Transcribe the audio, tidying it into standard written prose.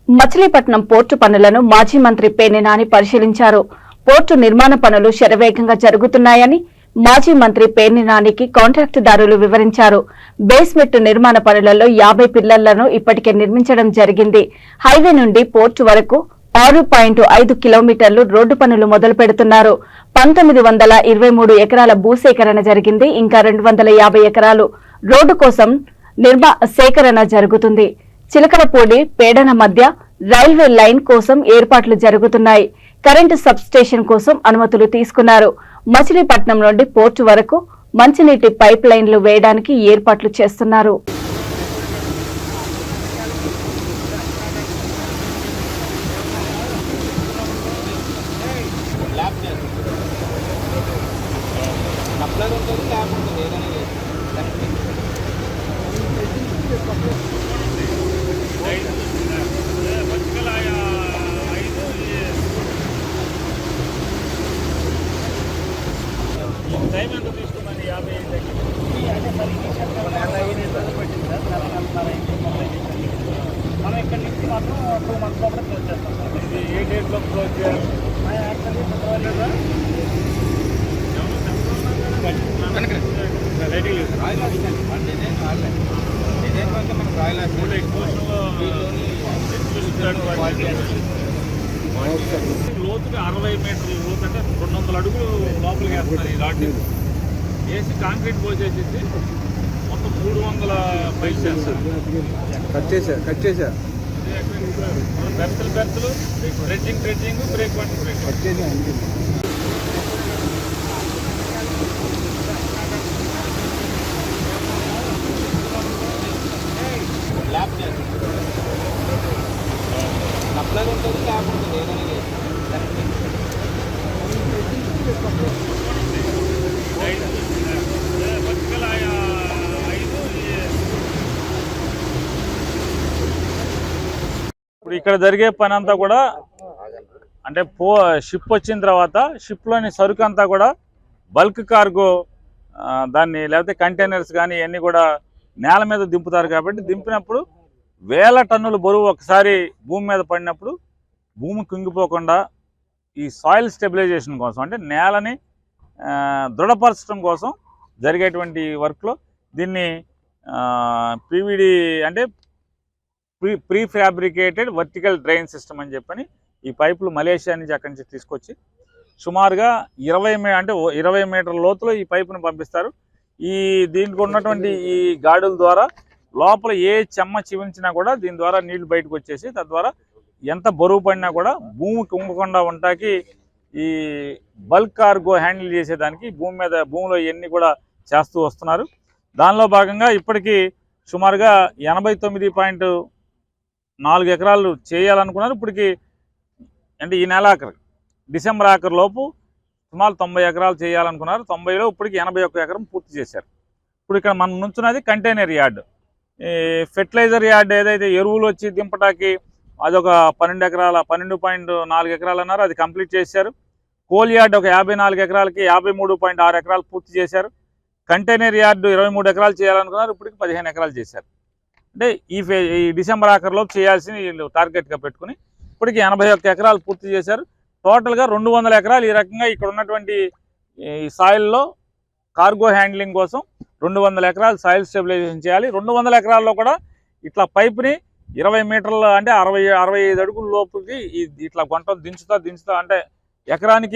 Machilipatnam port పనులను మాజీ మంత్రి పేర్ని నాని పరిశీలించారు. పోర్టు నిర్మాణ పనులు శరవేగంగా జరుగుతున్నాయని మాజీ మంత్రి పేర్ని నానికి కాంట్రాక్టుదారులు వివరించారు. బేస్మెంట్ నిర్మాణ పనులలో 50 పిల్లర్లను ఇప్పటికే నిర్మించడం జరిగింది. హైవే నుండి పోర్టు వరకు 6.5 కిలోమీటర్లు రోడ్డు పనులు మొదలు పెడుతున్నారు. 1923 ఎకరాల భూసేకరణ జరిగింది. ఇంకా 250 ఎకరాలు రోడ్డు కోసం సేకరణ జరుగుతుంది. చిలకలపూడి పేడన మధ్య రైల్వే లైన్ కోసం ఏర్పాట్లు జరుగుతున్నాయి. కరెంటు సబ్ స్టేషన్ కోసం అనుమతులు తీసుకున్నారు. మచిలీపట్నం నుండి పోర్టు వరకు మంచినీటి పైప్ లైన్లు వేయడానికి ఏర్పాట్లు చేస్తున్నారు. టైం ఎంత తీసుకుందండి? 55 మనం ఇక్కడ నుంచి మాత్రం 2 months లోపల క్లోజ్ చేస్తాం. ఇది ఏ డేట్లో క్లోజ్ చేయాలి? యాక్చువల్లీ లోతుగా 60 మీటర్ల లోతు అంటే 200 అడుగులు లోపలికి వేస్తున్నారు. ఈ రాడ్ వేసి కాంక్రీట్ పోసేసి మొత్తం 300 పైప్ చేస్తారు. కట్ చేశారు బెర్తులు డ్రెడ్జింగ్ బ్రేక్ కట్ చేశారు. ఇప్పుడు ఇక్కడ జరిగే పని అంతా కూడా అంటే షిప్ వచ్చిన తర్వాత షిప్లోని సరుకు అంతా కూడా బల్క్ కార్గో దాన్ని లేకపోతే కంటైనర్స్ కానీ ఇవన్నీ కూడా నేల మీద దింపుతారు. కాబట్టి దింపినప్పుడు 1000 టన్నుల బరువు ఒకసారి భూమి మీద పడినప్పుడు భూమి కుంగిపోకుండా ఈ సాయిల్ స్టెబిలైజేషన్ కోసం అంటే నేలని దృఢపరచడం కోసం జరిగేటువంటి వర్క్లో దీన్ని పీవీడీ అంటే pre fabricated vertical drain system అని చెప్పని ఈ పైపులు మలేషియా నుంచి అక్కడి నుంచి తీసుకొచ్చి సుమారుగా 20 మీటర్ల లోతులో ఈ పైపును పంపిస్తారు. దీనికి ఉన్నటువంటి ఈ గాడుల ద్వారా లోపల ఏ చెమ్మ చివించినా కూడా దీని ద్వారా నీళ్లు బయటకు వచ్చేసి తద్వారా ఎంత బరువు పడినా కూడా భూమి కుంగకుండా ఉండటానికి ఈ బల్క్ కార్గో హ్యాండిల్ చేసేదానికి భూమిలో ఇవన్నీ కూడా చేస్తూ వస్తున్నారు. దానిలో భాగంగా ఇప్పటికీ సుమారుగా 89.4 ఎకరాలు చేయాలనుకున్నారు. ఇప్పటికి అంటే ఈ నెల డిసెంబర్ ఆఖరులోపు సుమారు 90 ఎకరాలు చేయాలనుకున్నారు. 90లో ఇప్పటికి 81 ఎకరం పూర్తి చేశారు. ఇప్పుడు ఇక్కడ మనం నుంచున్నది కంటైనర్ యార్డ్. ఈ ఫెర్టిలైజర్ యార్డ్ ఏదైతే ఎరువులు వచ్చి దింపటానికి అదొక 12.4 ఎకరాలు అన్నారు, అది కంప్లీట్ చేశారు. కోల్ యార్డ్ ఒక 54 ఎకరాలకి 53.6 ఎకరాలు పూర్తి చేశారు. కంటైనర్ యార్డు 23 ఎకరాలు చేయాలనుకున్నారు, ఇప్పటికి 15 ఎకరాలు చేశారు. అంటే ఈ డిసెంబర్ ఆఖరిలోపు చేయాల్సిన వీళ్ళు టార్గెట్గా పెట్టుకుని ఇప్పటికి 81 ఎకరాలు పూర్తి చేశారు. టోటల్గా 200 ఎకరాలు ఈ రకంగా ఇక్కడ ఉన్నటువంటి ఈ సాయిల్లో కార్గో హ్యాండ్లింగ్ కోసం 200 ఎకరాలు సాయిల్ స్టెబిలైజేషన్ చేయాలి. 200 ఎకరాల్లో కూడా ఇట్లా పైప్ని 20 మీటర్ల అంటే 65 అడుగుల లోపుకి ఇట్లా గొంట దించుతా అంటే ఎకరానికి